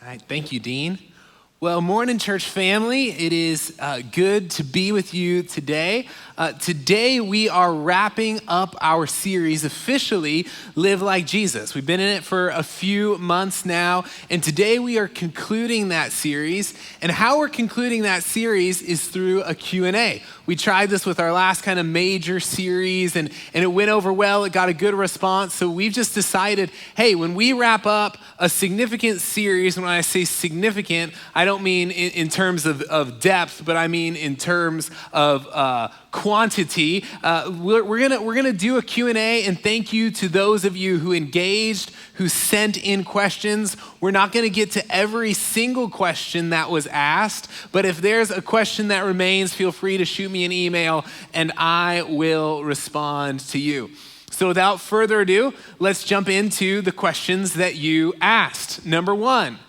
All right, thank you, Dean. Well, morning, church family. It is good to be with you today. Today, we are wrapping up our series, officially, Live Like Jesus. We've been in it for a few months now, and today we are concluding that series. And how we're concluding that series is through a Q&A. We tried this with our last kind of major series, and it went over well. It got a good response. So we've just decided, hey, when we wrap up a significant series, and when I say significant, I don't mean in terms of depth, but I mean in terms of quantity. We're gonna do a Q&A, and thank you to those of you who engaged, who sent in questions. We're not gonna get to every single question that was asked, but if there's a question that remains, feel free to shoot me an email and I will respond to you. So without further ado, let's jump into the questions that you asked. Number one,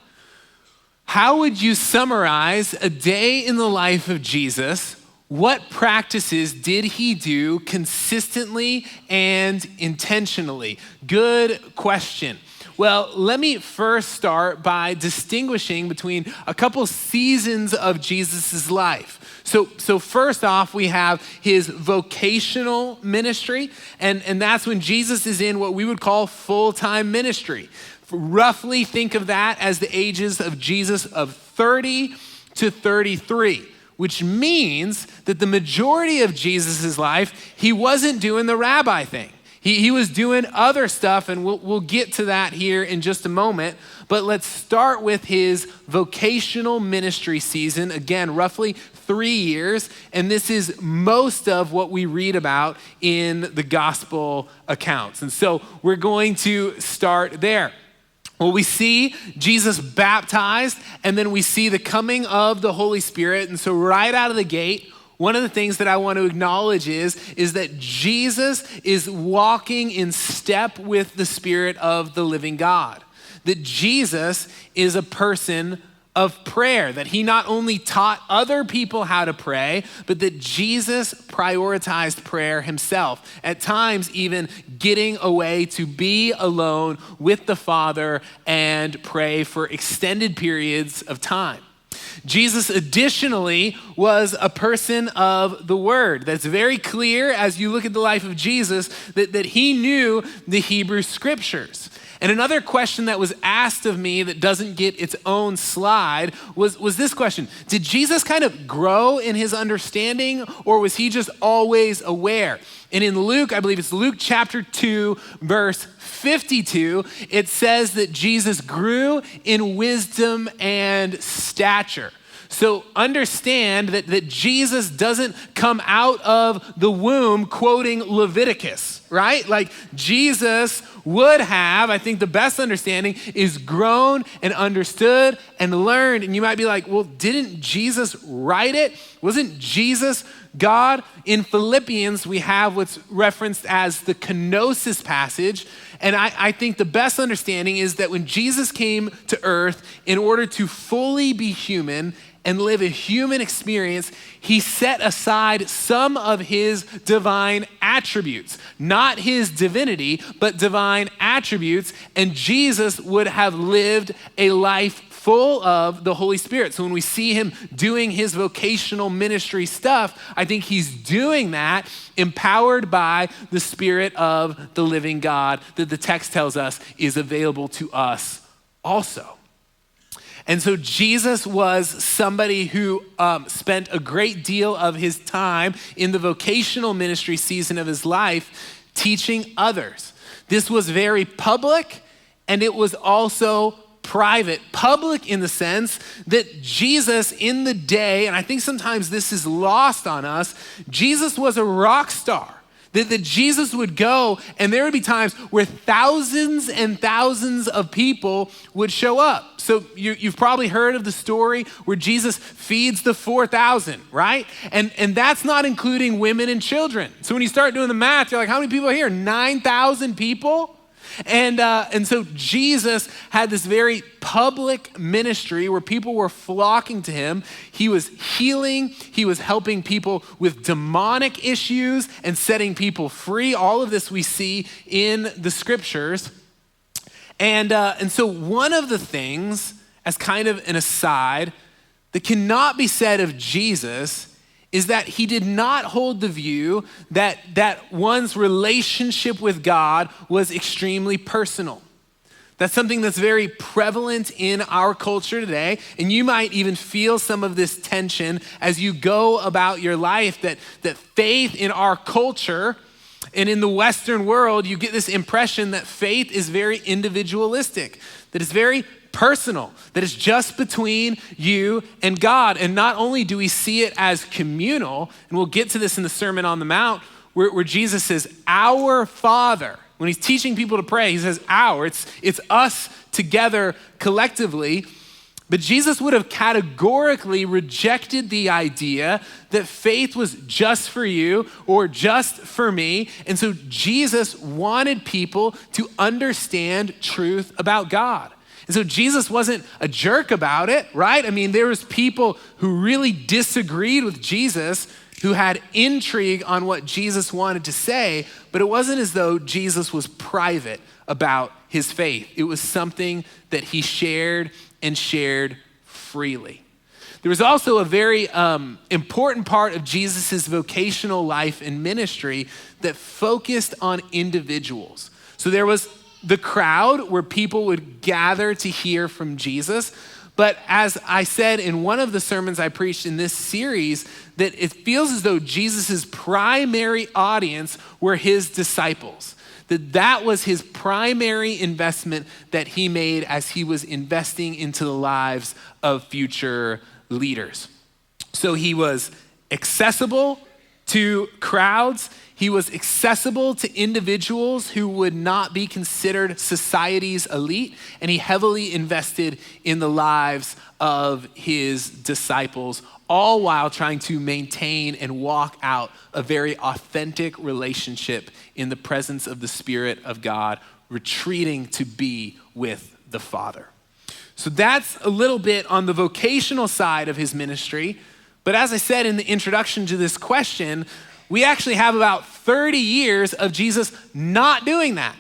how would you summarize a day in the life of Jesus? What practices did he do consistently and intentionally? Good question. Well, let me first start by distinguishing between a couple seasons of Jesus's life. So first off, we have his vocational ministry, and that's when Jesus is in what we would call full-time ministry. Roughly think of that as the ages of Jesus of 30 to 33. Which means that the majority of Jesus' life, he wasn't doing the rabbi thing. He was doing other stuff, and we'll get to that here in just a moment. But let's start with his vocational ministry season. Again, roughly 3 years, and this is most of what we read about in the gospel accounts. And so we're going to start there. Well, we see Jesus baptized, and then we see the coming of the Holy Spirit. And so right out of the gate, one of the things that I want to acknowledge is that Jesus is walking in step with the Spirit of the living God. That Jesus is a person of prayer, that he not only taught other people how to pray, but that Jesus prioritized prayer himself, at times even getting away to be alone with the Father and pray for extended periods of time. Jesus additionally was a person of the word. That's very clear as you look at the life of Jesus, that he knew the Hebrew scriptures. And another question that was asked of me that doesn't get its own slide was this question. Did Jesus kind of grow in his understanding, or was he just always aware? And in Luke, I believe it's Luke chapter 2, verse 52, it says that Jesus grew in wisdom and stature. So understand that Jesus doesn't come out of the womb quoting Leviticus, right? Like Jesus would have, I think the best understanding is grown and understood and learned. And you might be like, well, didn't Jesus write it? Wasn't Jesus God? In Philippians, we have what's referenced as the kenosis passage. And I think the best understanding is that when Jesus came to earth, in order to fully be human and live a human experience, he set aside some of his divine attributes, not his divinity, but divine attributes. And Jesus would have lived a life full of the Holy Spirit. So when we see him doing his vocational ministry stuff, I think he's doing that empowered by the Spirit of the living God that the text tells us is available to us also. And so Jesus was somebody who spent a great deal of his time in the vocational ministry season of his life teaching others. This was very public, and it was also private. Public in the sense that Jesus in the day, and I think sometimes this is lost on us, Jesus was a rock star. That Jesus would go, and there would be times where thousands and thousands of people would show up. So you've probably heard of the story where Jesus feeds the 4,000, right? And that's not including women and children. So when you start doing the math, you're like, how many people are here? 9,000 people? And so Jesus had this very public ministry where people were flocking to him. He was healing. He was helping people with demonic issues and setting people free. All of this we see in the scriptures. And so one of the things as kind of an aside, that cannot be said of Jesus is that he did not hold the view that one's relationship with God was extremely personal. That's something that's very prevalent in our culture today, and you might even feel some of this tension as you go about your life, that faith in our culture and in the Western world, you get this impression that faith is very individualistic, that it's very personal, that it's just between you and God. And not only do we see it as communal, and we'll get to this in the Sermon on the Mount, where Jesus says, "Our Father." When he's teaching people to pray, he says, "our." It's us together collectively. But Jesus would have categorically rejected the idea that faith was just for you or just for me. And so Jesus wanted people to understand truth about God. And so Jesus wasn't a jerk about it, right? I mean, there was people who really disagreed with Jesus, who had intrigue on what Jesus wanted to say, but it wasn't as though Jesus was private about his faith. It was something that he shared and shared freely. There was also a very important part of Jesus's vocational life and ministry that focused on individuals. So there was the crowd where people would gather to hear from Jesus. But as I said in one of the sermons I preached in this series, that it feels as though Jesus's primary audience were his disciples. That was his primary investment that he made as he was investing into the lives of future leaders. So he was accessible to crowds. He was accessible to individuals who would not be considered society's elite, and he heavily invested in the lives of his disciples, all while trying to maintain and walk out a very authentic relationship in the presence of the Spirit of God, retreating to be with the Father. So that's a little bit on the vocational side of his ministry. But as I said in the introduction to this question, we actually have about 30 years of Jesus not doing that.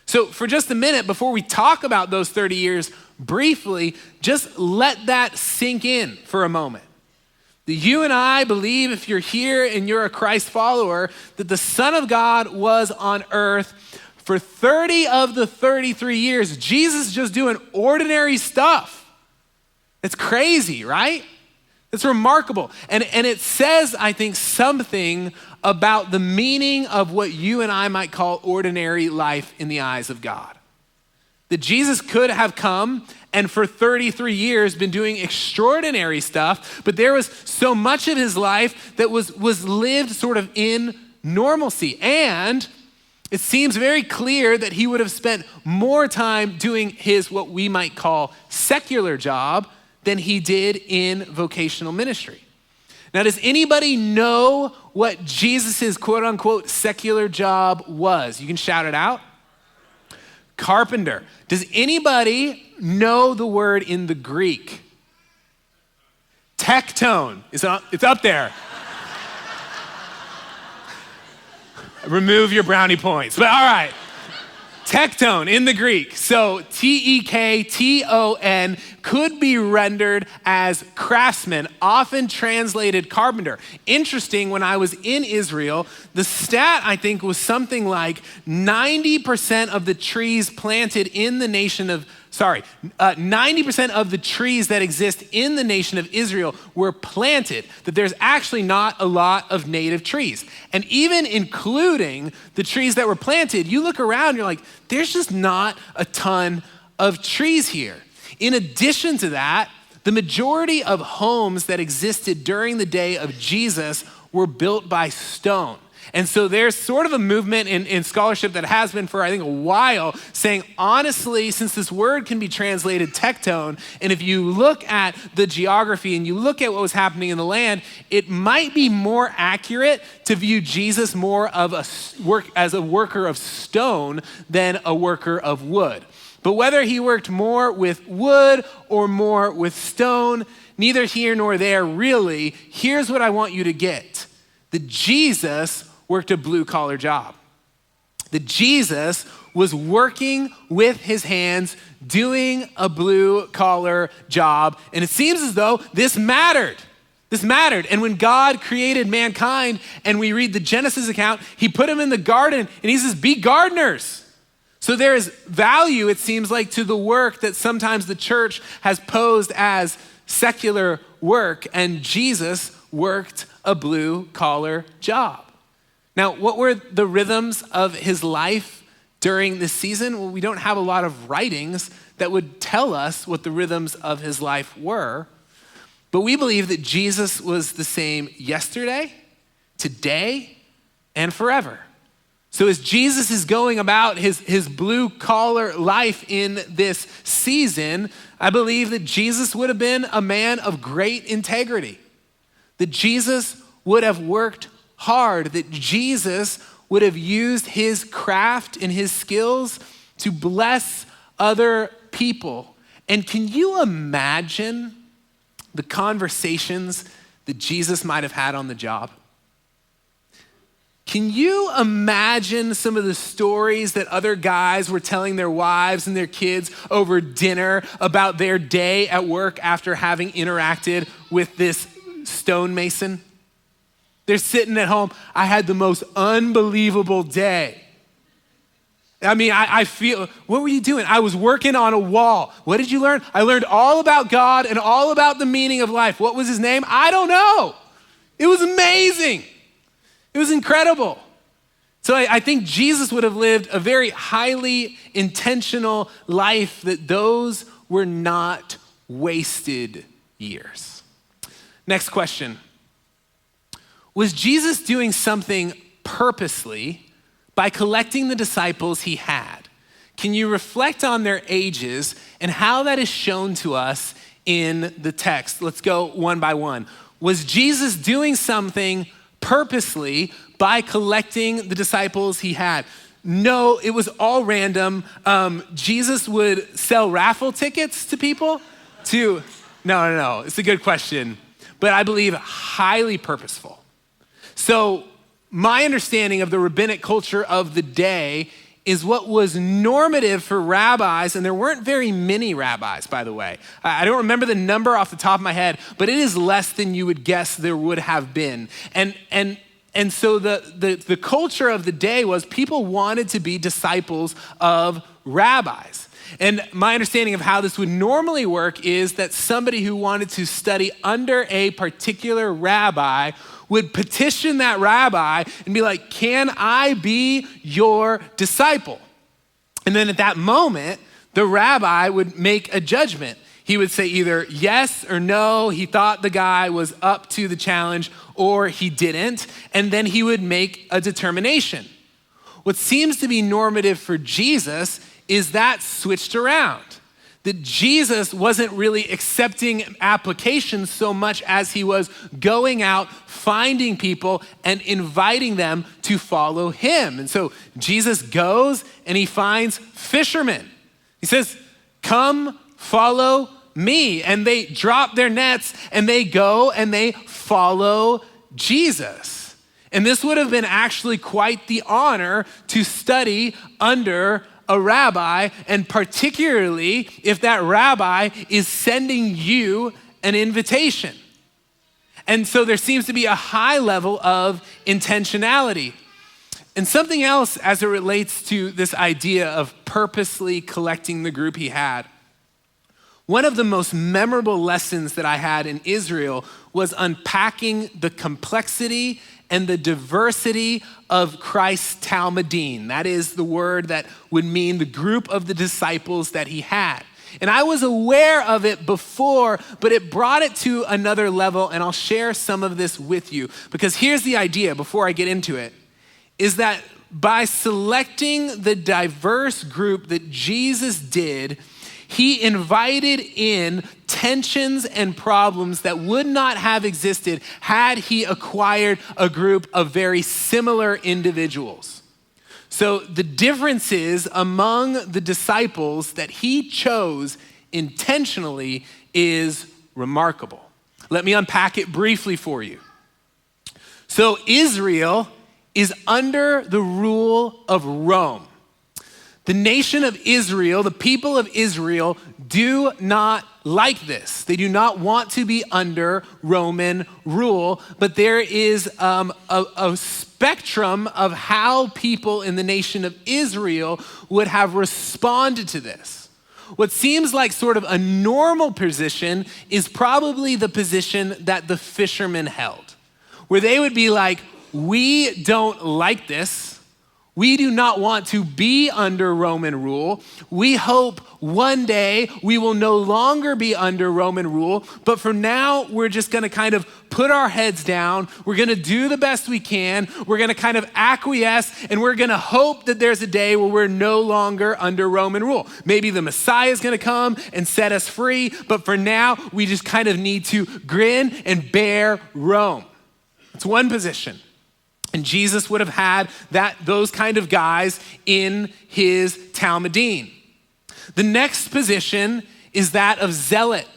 So for just a minute, before we talk about those 30 years briefly, just let that sink in for a moment. That you and I believe, if you're here and you're a Christ follower, that the Son of God was on earth for 30 of the 33 years. Jesus just doing ordinary stuff. It's crazy, right? It's remarkable. And it says, I think, something about the meaning of what you and I might call ordinary life in the eyes of God. That Jesus could have come and for 33 years been doing extraordinary stuff, but there was so much of his life that was lived sort of in normalcy. And it seems very clear that he would have spent more time doing his, what we might call, secular job than he did in vocational ministry. Now, does anybody know what Jesus's quote unquote secular job was? You can shout it out. Carpenter. Does anybody know the word in the Greek? Tectone. It's up there. Remove your brownie points, but all right. Tectone in the Greek. So Tekton could be rendered as craftsman, often translated carpenter. Interesting, when I was in Israel, the stat I think was something like 90% of the trees planted in the nation of 90% of the trees that exist in the nation of Israel were planted, that there's actually not a lot of native trees. And even including the trees that were planted, you look around, you're like, there's just not a ton of trees here. In addition to that, the majority of homes that existed during the day of Jesus were built by stone. And so there's sort of a movement in scholarship that has been for, I think, a while, saying, honestly, since this word can be translated tectone, and if you look at the geography and you look at what was happening in the land, it might be more accurate to view Jesus more of as a worker of stone than a worker of wood. But whether he worked more with wood or more with stone, neither here nor there really, here's what I want you to get. That Jesus worked a blue-collar job. That Jesus was working with his hands, doing a blue collar job. And it seems as though this mattered. This mattered. And when God created mankind and we read the Genesis account, he put them in the garden and he says, be gardeners. So there is value, it seems like, to the work that sometimes the church has posed as secular work, and Jesus worked a blue collar job. Now, what were the rhythms of his life during this season? Well, we don't have a lot of writings that would tell us what the rhythms of his life were, but we believe that Jesus was the same yesterday, today, and forever. So as Jesus is going about his blue collar life in this season, I believe that Jesus would have been a man of great integrity, that Jesus would have worked hard, that Jesus would have used his craft and his skills to bless other people. And can you imagine the conversations that Jesus might have had on the job? Can you imagine some of the stories that other guys were telling their wives and their kids over dinner about their day at work after having interacted with this stonemason? They're sitting at home. I had the most unbelievable day. I mean, I feel, what were you doing? I was working on a wall. What did you learn? I learned all about God and all about the meaning of life. What was his name? I don't know. It was amazing. It was incredible. So I think Jesus would have lived a very highly intentional life, that those were not wasted years. Next question. Was Jesus doing something purposely by collecting the disciples he had? Can you reflect on their ages and how that is shown to us in the text? Let's go one by one. Was Jesus doing something purposely by collecting the disciples he had? No, it was all random. Jesus would sell raffle tickets to people No, it's a good question, but I believe highly purposeful. So my understanding of the rabbinic culture of the day is what was normative for rabbis, and there weren't very many rabbis, by the way. I don't remember the number off the top of my head, but it is less than you would guess there would have been. And so the culture of the day was people wanted to be disciples of rabbis. And my understanding of how this would normally work is that somebody who wanted to study under a particular rabbi would petition that rabbi and be like, can I be your disciple? And then at that moment, the rabbi would make a judgment. He would say either yes or no, he thought the guy was up to the challenge, or he didn't, and then he would make a determination. What seems to be normative for Jesus is that switched around. That Jesus wasn't really accepting applications so much as he was going out, finding people and inviting them to follow him. And so Jesus goes and he finds fishermen. He says, come follow me. And they drop their nets and they go and they follow Jesus. And this would have been actually quite the honor to study under a rabbi, and particularly if that rabbi is sending you an invitation. And so there seems to be a high level of intentionality. And something else as it relates to this idea of purposely collecting the group he had. One of the most memorable lessons that I had in Israel was unpacking the complexity and the diversity of Christ's Talmudim. That is the word that would mean the group of the disciples that he had. And I was aware of it before, but it brought it to another level, and I'll share some of this with you. Because here's the idea before I get into it, is that by selecting the diverse group that Jesus did, he invited in tensions and problems that would not have existed had he acquired a group of very similar individuals. So the differences among the disciples that he chose intentionally is remarkable. Let me unpack it briefly for you. So Israel is under the rule of Rome. The nation of Israel, the people of Israel, do not like this. They do not want to be under Roman rule, but there is a spectrum of how people in the nation of Israel would have responded to this. What seems like sort of a normal position is probably the position that the fishermen held, where they would be like, we don't like this. We do not want to be under Roman rule. We hope one day we will no longer be under Roman rule, but for now, we're just gonna kind of put our heads down. We're gonna do the best we can. We're gonna kind of acquiesce, and we're gonna hope that there's a day where we're no longer under Roman rule. Maybe the Messiah is gonna come and set us free, but for now, we just kind of need to grin and bear Rome. It's one position. And Jesus would have had those kind of guys in his Talmudim. The next position is that of zealot.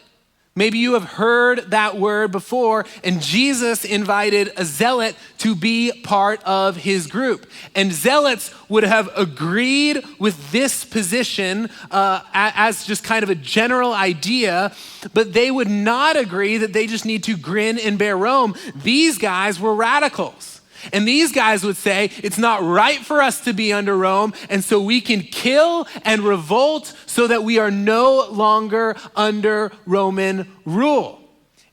Maybe you have heard that word before, and Jesus invited a zealot to be part of his group. And zealots would have agreed with this position as just kind of a general idea, but they would not agree that they just need to grin and bear Rome. These guys were radicals. And these guys would say, it's not right for us to be under Rome, and so we can kill and revolt so that we are no longer under Roman rule.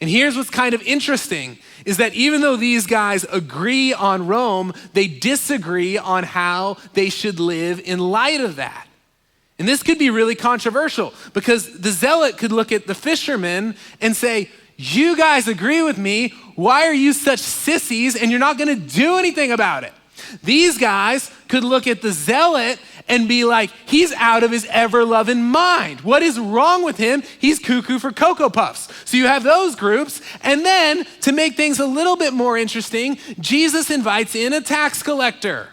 And here's what's kind of interesting, is that even though these guys agree on Rome, they disagree on how they should live in light of that. And this could be really controversial, because the zealot could look at the fishermen and say, you guys agree with me. Why are you such sissies and you're not gonna do anything about it? These guys could look at the zealot and be like, he's out of his ever-loving mind. What is wrong with him? He's cuckoo for Cocoa Puffs. So you have those groups. And then to make things a little bit more interesting, Jesus invites in a tax collector.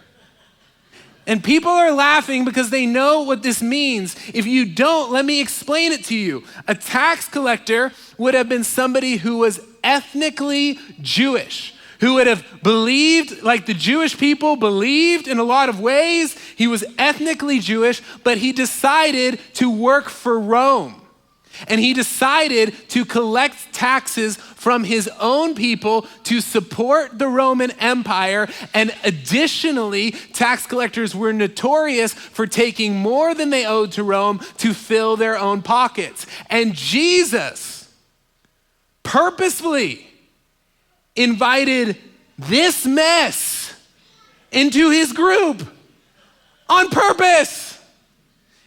And people are laughing because they know what this means. If you don't, let me explain it to you. A tax collector would have been somebody who was ethnically Jewish, who would have believed like the Jewish people believed in a lot of ways. He was ethnically Jewish, but he decided to work for Rome. And he decided to collect taxes from his own people to support the Roman Empire. And additionally, tax collectors were notorious for taking more than they owed to Rome to fill their own pockets. And Jesus purposefully invited this mess into his group on purpose.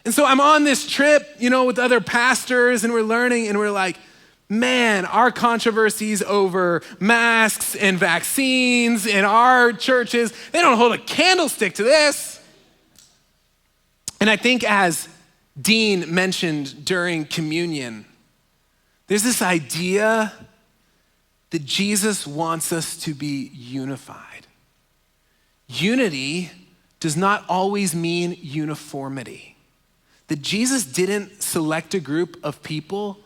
And so I'm on this trip, with other pastors, and we're learning, and we're like, man, our controversies over masks and vaccines in our churches, they don't hold a candlestick to this. And I think as Dean mentioned during communion, there's this idea that Jesus wants us to be unified. Unity does not always mean uniformity. That Jesus didn't select a group of people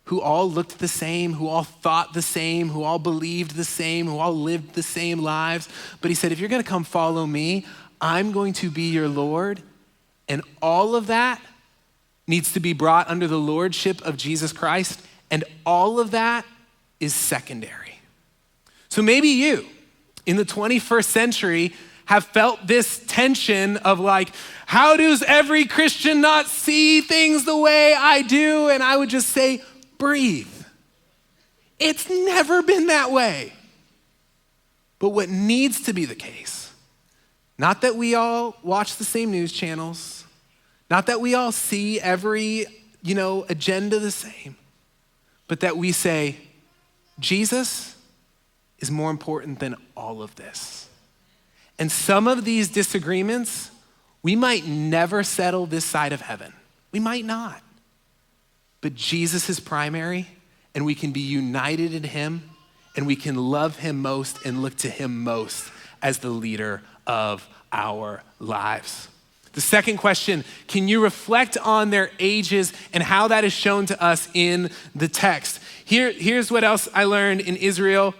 who all looked the same, who all thought the same, who all believed the same, who all lived the same lives. But he said, if you're gonna come follow me, I'm going to be your Lord. And all of that needs to be brought under the lordship of Jesus Christ. And all of that is secondary. So maybe you, in the 21st century, have felt this tension of like, how does every Christian not see things the way I do? And I would just say, breathe. It's never been that way. But what needs to be the case, not that we all watch the same news channels, not that we all see every, agenda the same, but that we say, Jesus is more important than all of this. And some of these disagreements, we might never settle this side of heaven. We might not. But Jesus is primary, and we can be united in him, and we can love him most and look to him most as the leader of our lives. The second question, can you reflect on their ages and how that is shown to us in the text? Here's what else I learned in Israel.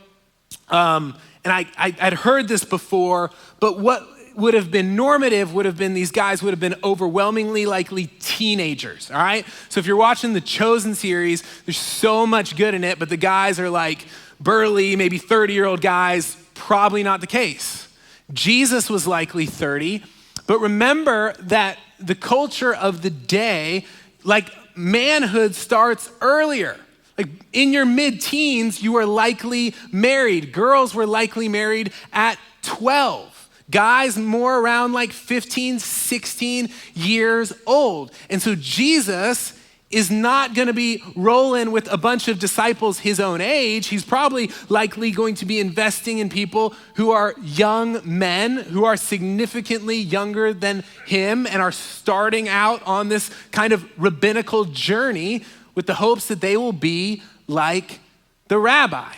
And I'd heard this before, but what would have been normative would have been these guys would have been overwhelmingly likely teenagers, all right? So if you're watching the Chosen series, there's so much good in it, but the guys are like burly, maybe 30-year-old guys, probably not the case. Jesus was likely 30, but remember that the culture of the day, like manhood starts earlier. Like in your mid-teens, you were likely married. Girls were likely married at 12. Guys more around like 15, 16 years old. And so Jesus is not gonna be rolling with a bunch of disciples his own age. He's probably likely going to be investing in people who are young men, who are significantly younger than him and are starting out on this kind of rabbinical journey with the hopes that they will be like the rabbi.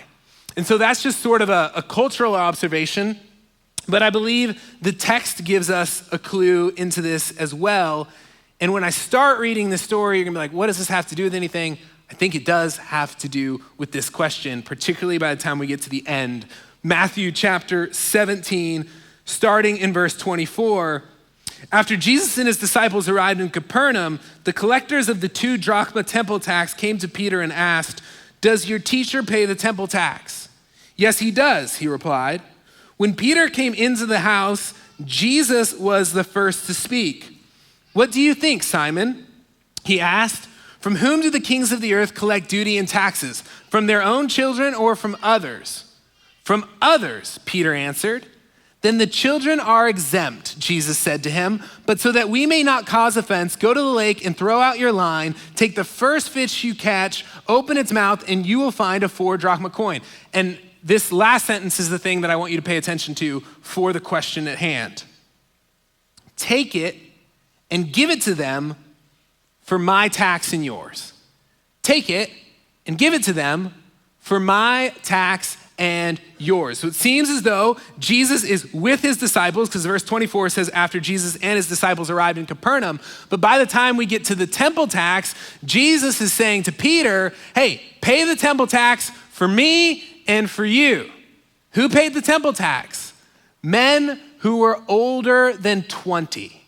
And so that's just sort of a cultural observation, but I believe the text gives us a clue into this as well. And when I start reading the story, you're gonna be like, what does this have to do with anything? I think it does have to do with this question, particularly by the time we get to the end. Matthew chapter 17, starting in verse 24. After Jesus and his disciples arrived in Capernaum, the collectors of the 2 drachma temple tax came to Peter and asked, "Does your teacher pay the temple tax?" "Yes, he does," he replied. When Peter came into the house, Jesus was the first to speak. "What do you think, Simon?" he asked. "From whom do the kings of the earth collect duty and taxes? From their own children or from others?" "From others," Peter answered. "Then the children are exempt," Jesus said to him. "But so that we may not cause offense, go to the lake and throw out your line. Take the first fish you catch, open its mouth, and you will find a 4 drachma coin." And this last sentence is the thing that I want you to pay attention to for the question at hand. "Take it and give it to them for my tax and yours." Take it and give it to them for my tax and yours. So it seems as though Jesus is with his disciples, because verse 24 says after Jesus and his disciples arrived in Capernaum. But by the time we get to the temple tax, Jesus is saying to Peter, hey, pay the temple tax for me and for you. Who paid the temple tax? Men who were older than 20.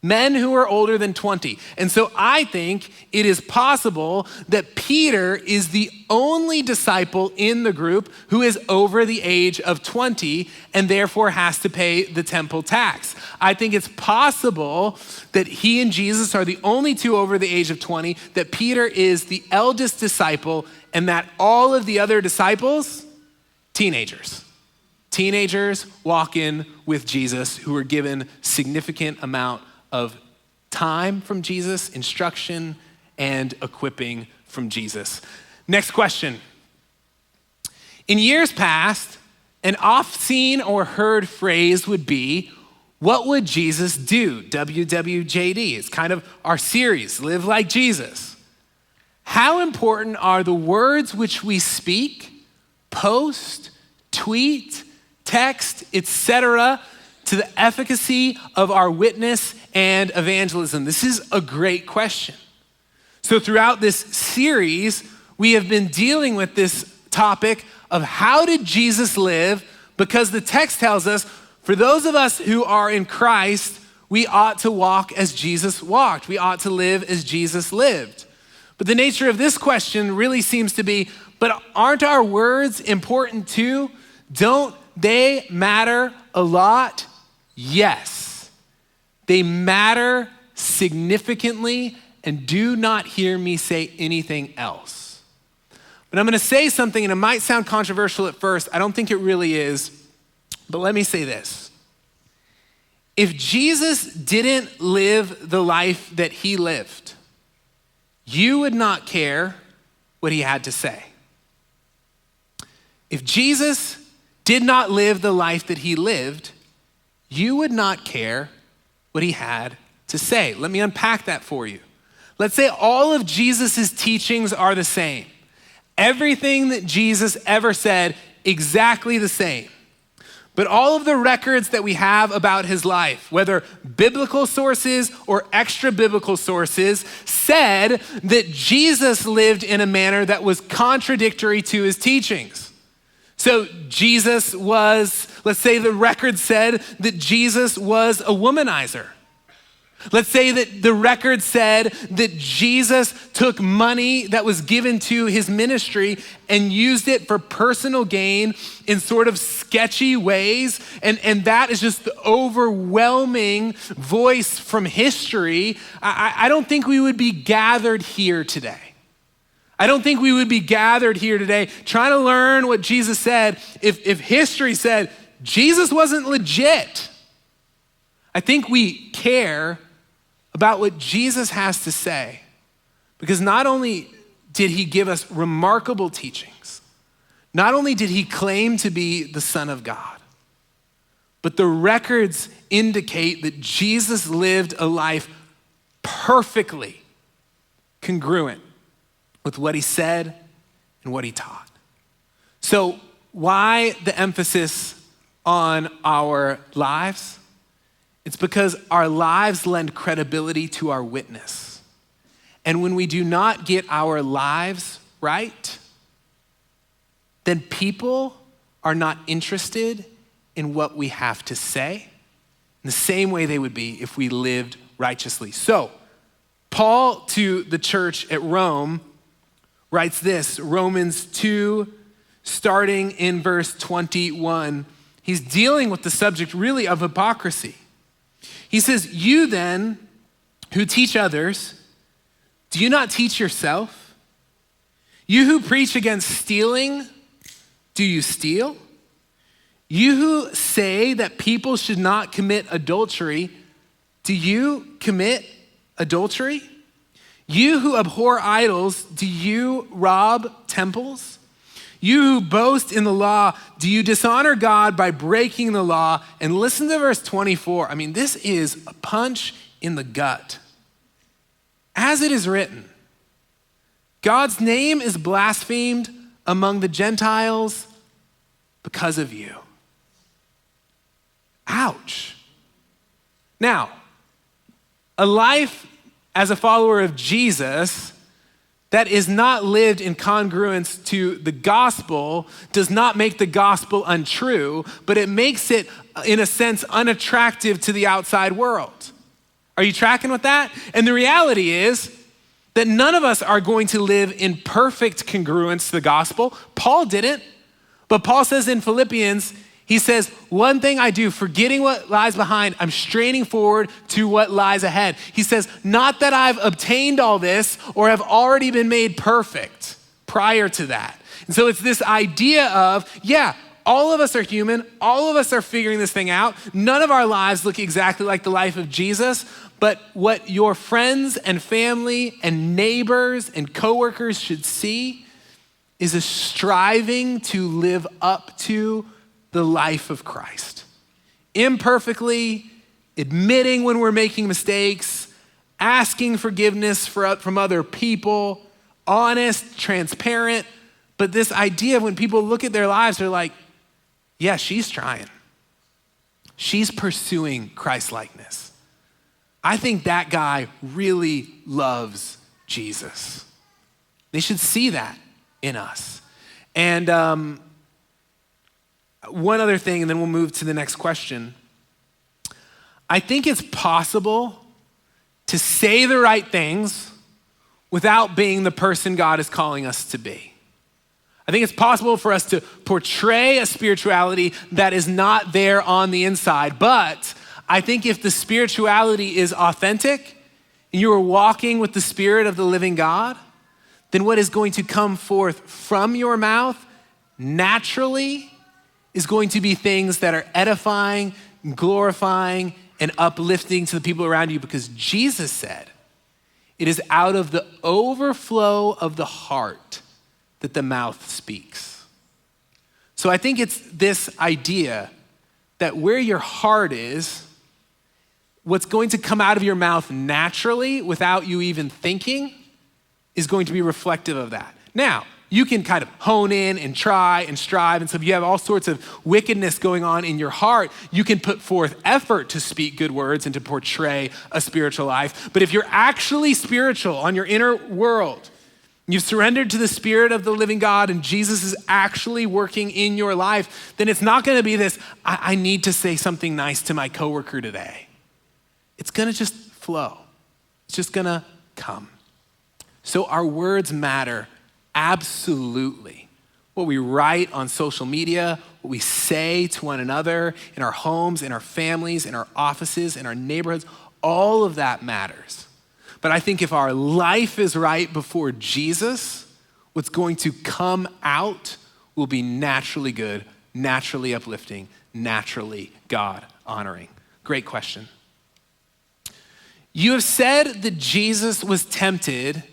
Men who are older than 20. And so I think it is possible that Peter is the only disciple in the group who is over the age of 20 and therefore has to pay the temple tax. I think it's possible that he and Jesus are the only 2 over the age of 20, that Peter is the eldest disciple, and that all of the other disciples, teenagers. Teenagers walk in with Jesus who are given significant amount of time from Jesus, instruction, and equipping from Jesus. Next question. In years past, an oft-seen or heard phrase would be, what would Jesus do? WWJD. It's kind of our series, Live Like Jesus. How important are the words which we speak, post, tweet, text, etc., to the efficacy of our witness and evangelism? This is a great question. So throughout this series, we have been dealing with this topic of how did Jesus live? Because the text tells us, for those of us who are in Christ, we ought to walk as Jesus walked. We ought to live as Jesus lived. But the nature of this question really seems to be, but aren't our words important too? Don't they matter a lot? Yes, they matter significantly, and do not hear me say anything else. But I'm gonna say something, and it might sound controversial at first. I don't think it really is, but let me say this. If Jesus didn't live the life that he lived, you would not care what he had to say. If Jesus did not live the life that he lived, you would not care what he had to say. Let me unpack that for you. Let's say all of Jesus's teachings are the same. Everything that Jesus ever said, exactly the same. But all of the records that we have about his life, whether biblical sources or extra biblical sources, said that Jesus lived in a manner that was contradictory to his teachings. So Jesus was, let's say the record said that Jesus was a womanizer. Let's say that the record said that Jesus took money that was given to his ministry and used it for personal gain in sort of sketchy ways. And that is just the overwhelming voice from history. I don't think we would be gathered here today. I don't think we would be gathered here today trying to learn what Jesus said if history said Jesus wasn't legit. I think we care about what Jesus has to say, because not only did he give us remarkable teachings, not only did he claim to be the Son of God, but the records indicate that Jesus lived a life perfectly congruent with what he said and what he taught. So why the emphasis on our lives? It's because our lives lend credibility to our witness. And when we do not get our lives right, then people are not interested in what we have to say in the same way they would be if we lived righteously. So, Paul to the church at Rome writes this, Romans 2, starting in verse 21. He's dealing with the subject really of hypocrisy. He says, you then who teach others, do you not teach yourself? You who preach against stealing, do you steal? You who say that people should not commit adultery, do you commit adultery? You who abhor idols, do you rob temples? You who boast in the law, do you dishonor God by breaking the law? And listen to verse 24. I mean, this is a punch in the gut. As it is written, God's name is blasphemed among the Gentiles because of you. Ouch. Now, a life as a follower of Jesus that is not lived in congruence to the gospel does not make the gospel untrue, but it makes it, in a sense, unattractive to the outside world. Are you tracking with that? And the reality is that none of us are going to live in perfect congruence to the gospel. Paul didn't, but Paul says in Philippians, he says, one thing I do, forgetting what lies behind, I'm straining forward to what lies ahead. He says, not that I've obtained all this or have already been made perfect prior to that. And so it's this idea of, yeah, all of us are human. All of us are figuring this thing out. None of our lives look exactly like the life of Jesus, but what your friends and family and neighbors and coworkers should see is a striving to live up to the life of Christ. Imperfectly, admitting when we're making mistakes, asking forgiveness from other people, honest, transparent. But this idea of when people look at their lives, they're like, yeah, she's trying. She's pursuing Christ-likeness. I think that guy really loves Jesus. They should see that in us. And one other thing, and then we'll move to the next question. I think it's possible to say the right things without being the person God is calling us to be. I think it's possible for us to portray a spirituality that is not there on the inside, but I think if the spirituality is authentic and you are walking with the Spirit of the living God, then what is going to come forth from your mouth naturally is going to be things that are edifying, glorifying, and uplifting to the people around you, because Jesus said, it is out of the overflow of the heart that the mouth speaks. So I think it's this idea that where your heart is, what's going to come out of your mouth naturally without you even thinking is going to be reflective of that. Now, you can kind of hone in and try and strive. And so if you have all sorts of wickedness going on in your heart, you can put forth effort to speak good words and to portray a spiritual life. But if you're actually spiritual on your inner world, you've surrendered to the Spirit of the living God and Jesus is actually working in your life, then it's not gonna be this, I need to say something nice to my coworker today. It's gonna just flow. It's just gonna come. So our words matter, absolutely. What we write on social media, what we say to one another, in our homes, in our families, in our offices, in our neighborhoods, all of that matters. But I think if our life is right before Jesus, what's going to come out will be naturally good, naturally uplifting, naturally God honoring. Great question. You have said that Jesus was tempted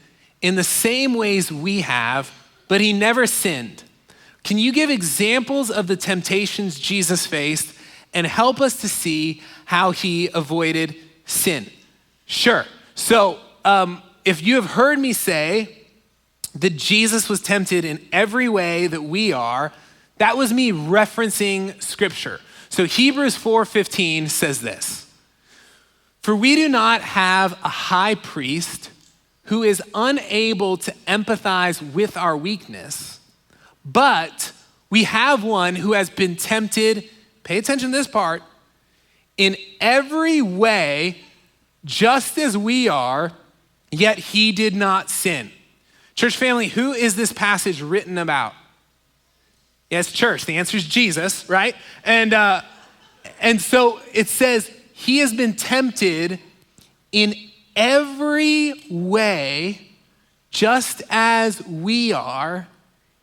in the same ways we have, but he never sinned. Can you give examples of the temptations Jesus faced and help us to see how he avoided sin? Sure. So if you have heard me say that Jesus was tempted in every way that we are, that was me referencing scripture. So Hebrews 4:15 says this, "For we do not have a high priest who is unable to empathize with our weakness, but we have one who has been tempted," pay attention to this part, "in every way just as we are, yet he did not sin." Church family, who is this passage written about? Yes, church. The answer is Jesus, right? And so it says he has been tempted in every way just as we are,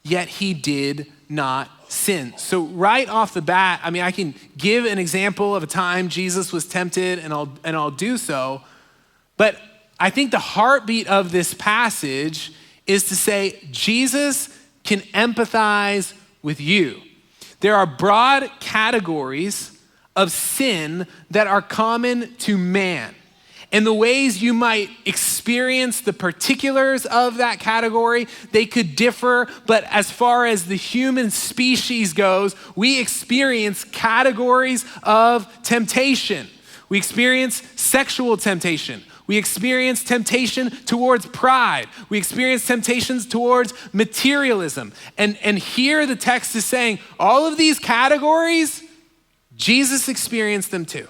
yet he did not sin. So right off the bat, I can give an example of a time Jesus was tempted, and I'll do so. But I think the heartbeat of this passage is to say Jesus can empathize with you. There are broad categories of sin that are common to man. And the ways you might experience the particulars of that category, they could differ, but as far as the human species goes, we experience categories of temptation. We experience sexual temptation. We experience temptation towards pride. We experience temptations towards materialism. And here the text is saying all of these categories, Jesus experienced them too.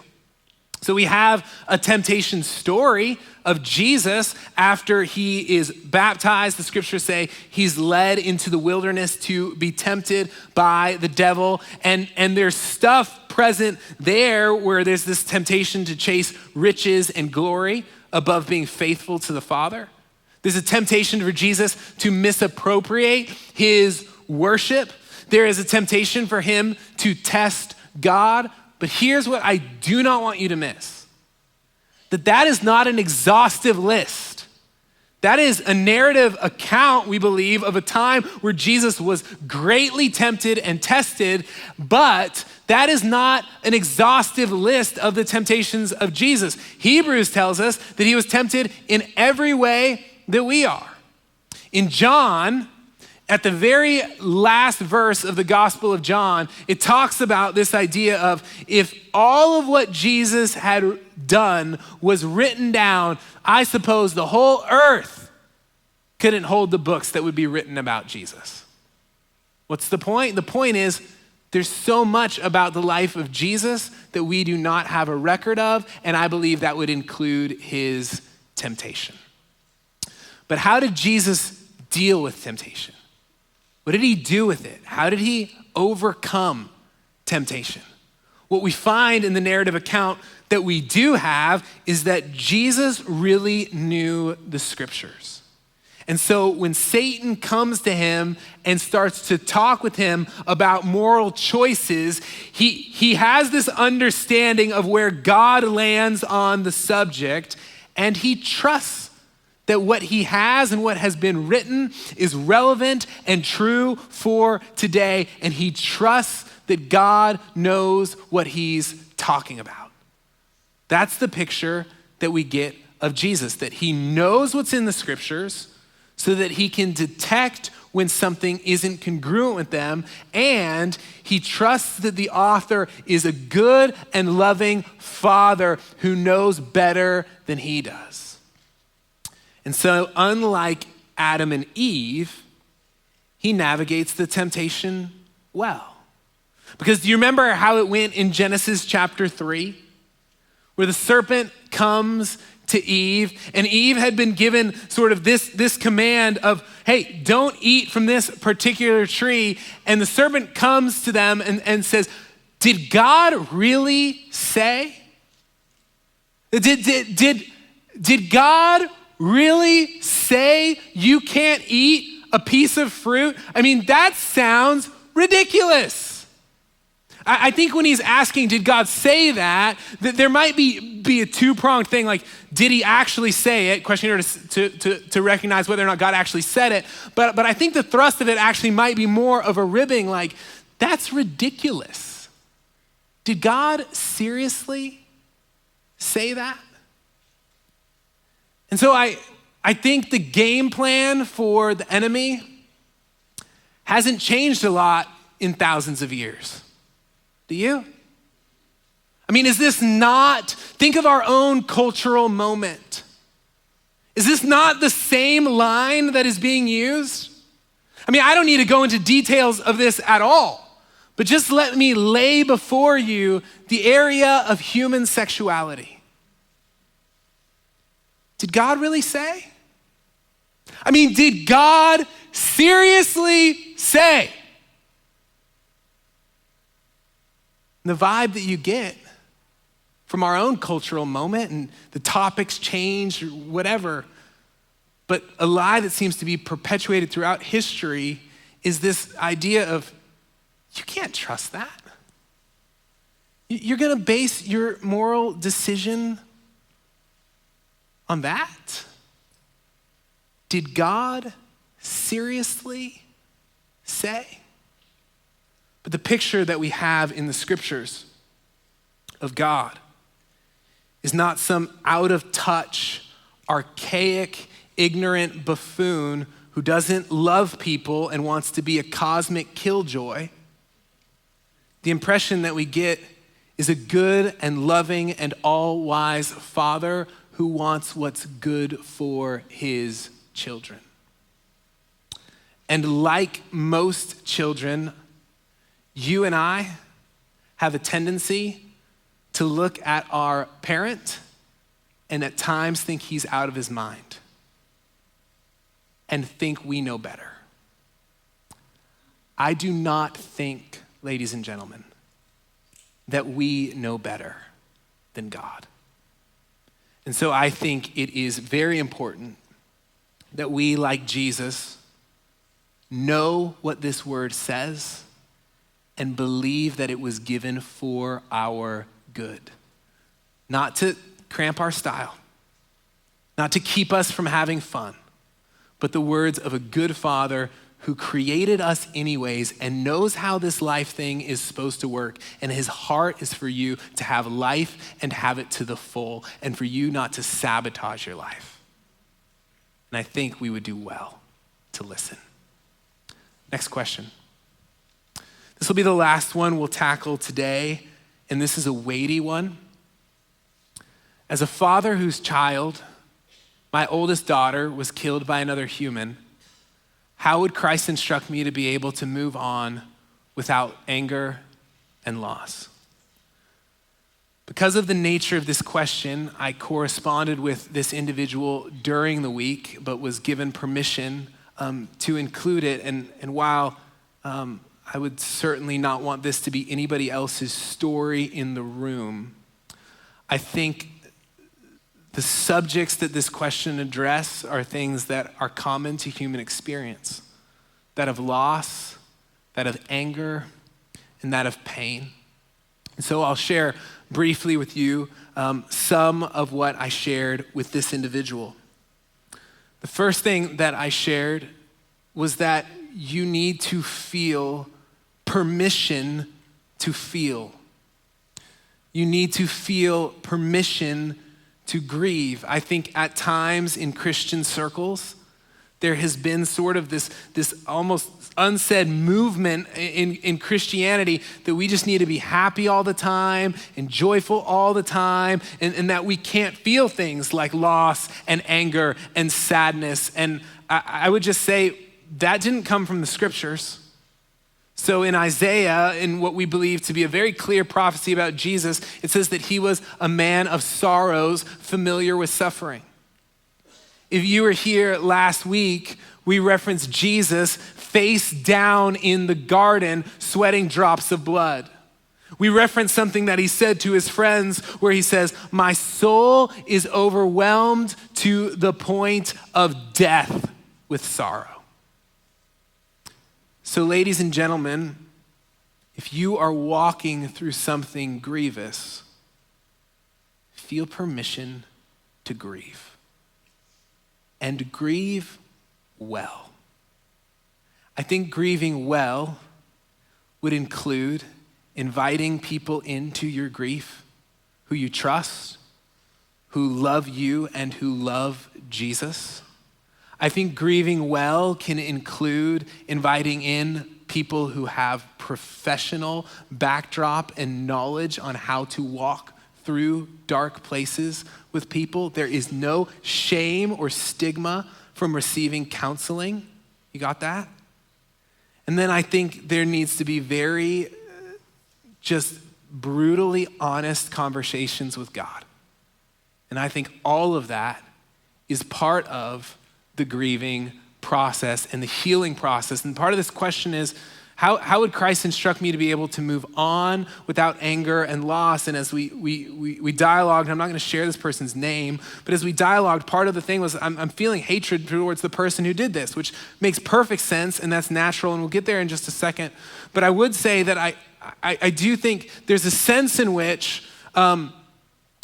So we have a temptation story of Jesus after he is baptized. The scriptures say he's led into the wilderness to be tempted by the devil. And there's stuff present there where there's this temptation to chase riches and glory above being faithful to the Father. There's a temptation for Jesus to misappropriate his worship. There is a temptation for him to test God. But here's what I do not want you to miss. That is not an exhaustive list. That is a narrative account, we believe, of a time where Jesus was greatly tempted and tested, but that is not an exhaustive list of the temptations of Jesus. Hebrews tells us that he was tempted in every way that we are. In John, at the very last verse of the Gospel of John, it talks about this idea of if all of what Jesus had done was written down, I suppose the whole earth couldn't hold the books that would be written about Jesus. What's the point? The point is there's so much about the life of Jesus that we do not have a record of, and I believe that would include his temptation. But how did Jesus deal with temptation? What did he do with it? How did he overcome temptation? What we find in the narrative account that we do have is that Jesus really knew the scriptures. And so when Satan comes to him and starts to talk with him about moral choices, he has this understanding of where God lands on the subject, and he trusts that what he has and what has been written is relevant and true for today, and he trusts that God knows what he's talking about. That's the picture that we get of Jesus, that he knows what's in the scriptures so that he can detect when something isn't congruent with them, and he trusts that the author is a good and loving father who knows better than he does. And so unlike Adam and Eve, he navigates the temptation well. Because do you remember how it went in Genesis chapter 3? Where the serpent comes to Eve, and Eve had been given sort of this command of, hey, don't eat from this particular tree. And the serpent comes to them and says, did God really say? Did God really say you can't eat a piece of fruit? I mean, that sounds ridiculous. I think when he's asking, did God say that there might be a two-pronged thing, like, did he actually say it? Questioning to recognize whether or not God actually said it. But I think the thrust of it actually might be more of a ribbing, like, that's ridiculous. Did God seriously say that? And so I think the game plan for the enemy hasn't changed a lot in thousands of years. Do you? I mean, is this not, think of our own cultural moment. Is this not the same line that is being used? I mean, I don't need to go into details of this at all, but just let me lay before you the area of human sexuality. Did God really say? I mean, did God seriously say? The vibe that you get from our own cultural moment, and the topics change or whatever, but a lie that seems to be perpetuated throughout history is this idea of, you can't trust that. You're gonna base your moral decision on that? Did God seriously say? But the picture that we have in the scriptures of God is not some out of touch, archaic, ignorant buffoon who doesn't love people and wants to be a cosmic killjoy. The impression that we get is a good and loving and all-wise father who wants what's good for his children. And like most children, you and I have a tendency to look at our parent and at times think he's out of his mind and think we know better. I do not think, ladies and gentlemen, that we know better than God. And so I think it is very important that we, like Jesus, know what this word says and believe that it was given for our good. Not to cramp our style, not to keep us from having fun, but the words of a good father who created us anyways and knows how this life thing is supposed to work. And his heart is for you to have life and have it to the full, and for you not to sabotage your life. And I think we would do well to listen. Next question. This will be the last one we'll tackle today, and this is a weighty one. As a father whose child, my oldest daughter, was killed by another human, how would Christ instruct me to be able to move on without anger and loss? Because of the nature of this question, I corresponded with this individual during the week, but was given permission to include it. And while I would certainly not want this to be anybody else's story in the room, I think the subjects that this question addresses are things that are common to human experience, that of loss, that of anger, and that of pain. And so I'll share briefly with you some of what I shared with this individual. The first thing that I shared was that you need to feel permission to feel. You need to feel permission to grieve. I think at times in Christian circles, There has been sort of this almost unsaid movement in Christianity that we just need to be happy all the time and joyful all the time, and that we can't feel things like loss and anger and sadness. And I would just say that didn't come from the scriptures. So in Isaiah, in what we believe to be a very clear prophecy about Jesus, it says that he was a man of sorrows, familiar with suffering. If you were here last week, we referenced Jesus face down in the garden, sweating drops of blood. We referenced something that he said to his friends where he says, "My soul is overwhelmed to the point of death with sorrow." So ladies and gentlemen, if you are walking through something grievous, feel permission to grieve. And grieve well. I think grieving well would include inviting people into your grief who you trust, who love you and who love Jesus. I think grieving well can include inviting in people who have professional backdrop and knowledge on how to walk through dark places with people. There is no shame or stigma from receiving counseling. You got that? And then I think there needs to be very just brutally honest conversations with God. And I think all of that is part of the grieving process and the healing process. And part of this question is, how would Christ instruct me to be able to move on without anger and loss? And as we dialogued, and I'm not going to share this person's name, but as we dialogued, part of the thing was I'm feeling hatred towards the person who did this, which makes perfect sense, and that's natural, and we'll get there in just a second. But I would say that I do think there's a sense in which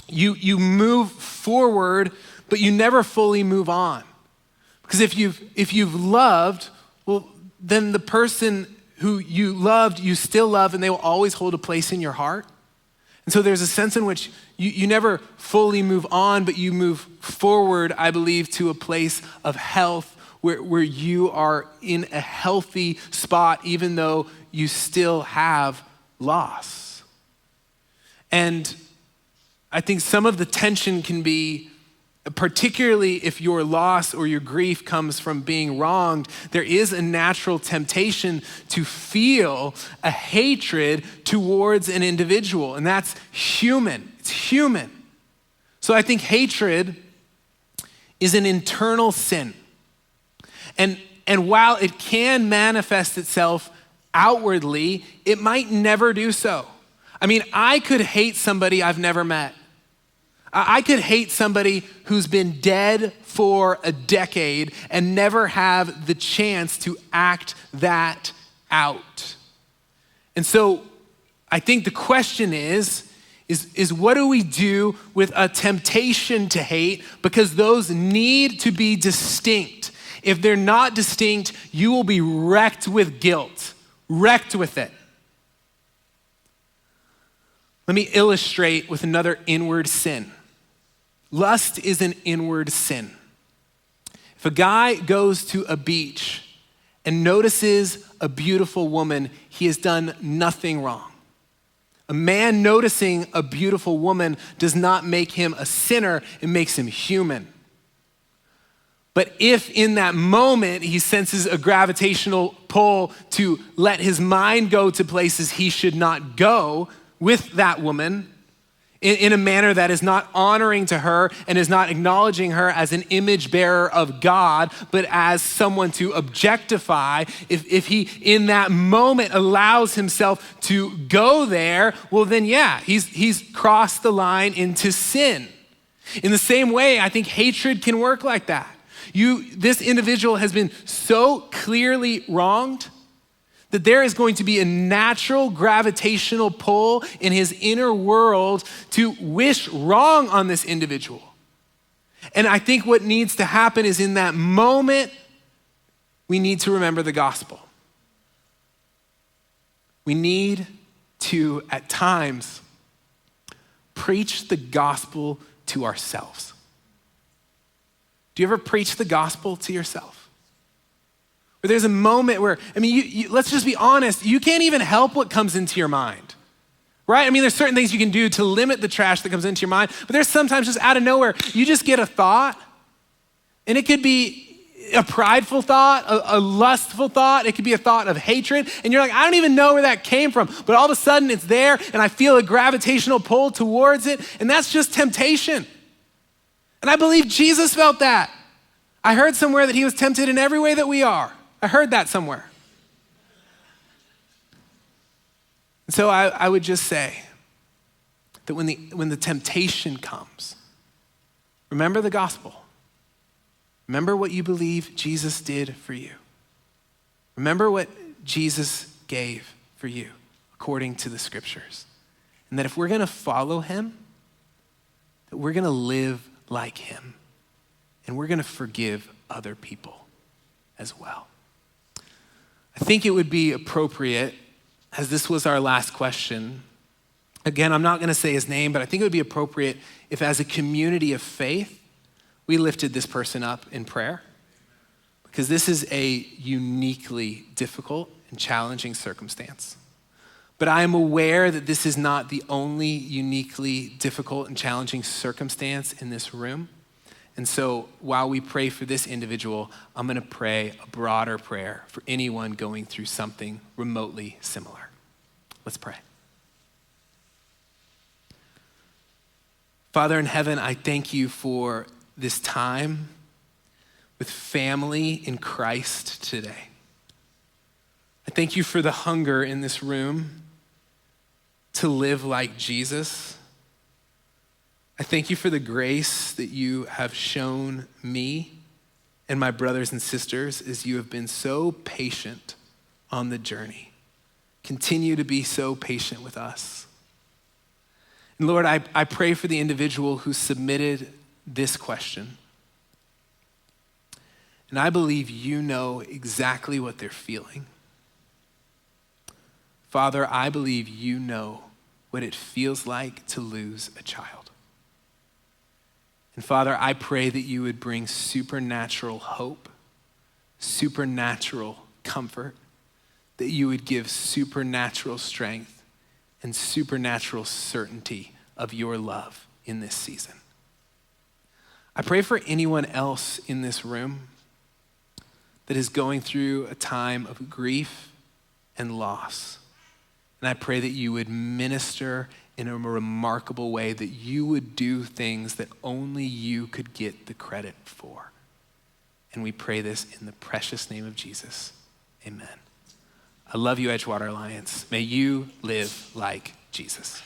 you move forward, but you never fully move on. Because if you've loved, well, then the person who you loved, you still love, and they will always hold a place in your heart. And so there's a sense in which you never fully move on, but you move forward, I believe, to a place of health where you are in a healthy spot, even though you still have loss. And I think some of the tension can be, particularly if your loss or your grief comes from being wronged, there is a natural temptation to feel a hatred towards an individual, and that's human. It's human. So I think hatred is an internal sin. And while it can manifest itself outwardly, it might never do so. I mean, I could hate somebody I've never met. I could hate somebody who's been dead for a decade and never have the chance to act that out. And so I think the question is what do we do with a temptation to hate? Because those need to be distinct. If they're not distinct, you will be wrecked with guilt, wrecked with it. Let me illustrate with another inward sin. Lust is an inward sin. If a guy goes to a beach and notices a beautiful woman, he has done nothing wrong. A man noticing a beautiful woman does not make him a sinner, it makes him human. But if in that moment he senses a gravitational pull to let his mind go to places he should not go with that woman, in a manner that is not honoring to her and is not acknowledging her as an image bearer of God, but as someone to objectify, if he in that moment allows himself to go there, well then yeah, he's crossed the line into sin. In the same way, I think hatred can work like that. This individual has been so clearly wronged that there is going to be a natural gravitational pull in his inner world to wish wrong on this individual. And I think what needs to happen is in that moment, we need to remember the gospel. We need to, at times, preach the gospel to ourselves. Do you ever preach the gospel to yourself? Or there's a moment where, let's just be honest, you can't even help what comes into your mind, right? There's certain things you can do to limit the trash that comes into your mind, but there's sometimes just out of nowhere, you just get a thought, and it could be a prideful thought, a lustful thought. It could be a thought of hatred. And you're like, I don't even know where that came from. But all of a sudden it's there and I feel a gravitational pull towards it. And that's just temptation. And I believe Jesus felt that. I heard somewhere that he was tempted in every way that we are. I heard that somewhere. And so I would just say that when the temptation comes, remember the gospel. Remember what you believe Jesus did for you. Remember what Jesus gave for you according to the scriptures. And that if we're gonna follow him, that we're gonna live like him. And we're gonna forgive other people as well. I think it would be appropriate, as this was our last question, again, I'm not gonna say his name, but I think it would be appropriate if as a community of faith, we lifted this person up in prayer, because this is a uniquely difficult and challenging circumstance. But I am aware that this is not the only uniquely difficult and challenging circumstance in this room. And so while we pray for this individual, I'm gonna pray a broader prayer for anyone going through something remotely similar. Let's pray. Father in heaven, I thank you for this time with family in Christ today. I thank you for the hunger in this room to live like Jesus. I thank you for the grace that you have shown me and my brothers and sisters as you have been so patient on the journey. Continue to be so patient with us. And Lord, I pray for the individual who submitted this question. And I believe you know exactly what they're feeling. Father, I believe you know what it feels like to lose a child. And Father, I pray that you would bring supernatural hope, supernatural comfort, that you would give supernatural strength and supernatural certainty of your love in this season. I pray for anyone else in this room that is going through a time of grief and loss. And I pray that you would minister in a remarkable way, that you would do things that only you could get the credit for. And we pray this in the precious name of Jesus. Amen. I love you, Edgewater Alliance. May you live like Jesus.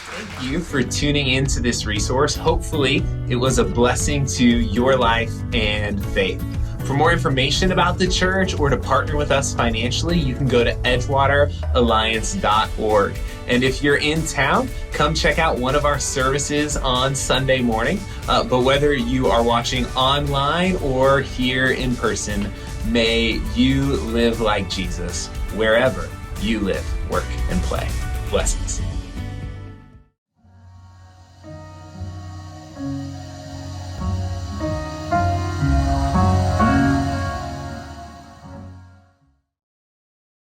Thank you for tuning into this resource. Hopefully, it was a blessing to your life and faith. For more information about the church or to partner with us financially, you can go to edgewateralliance.org. And if you're in town, come check out one of our services on Sunday morning. But whether you are watching online or here in person, may you live like Jesus wherever you live, work, and play. Blessings.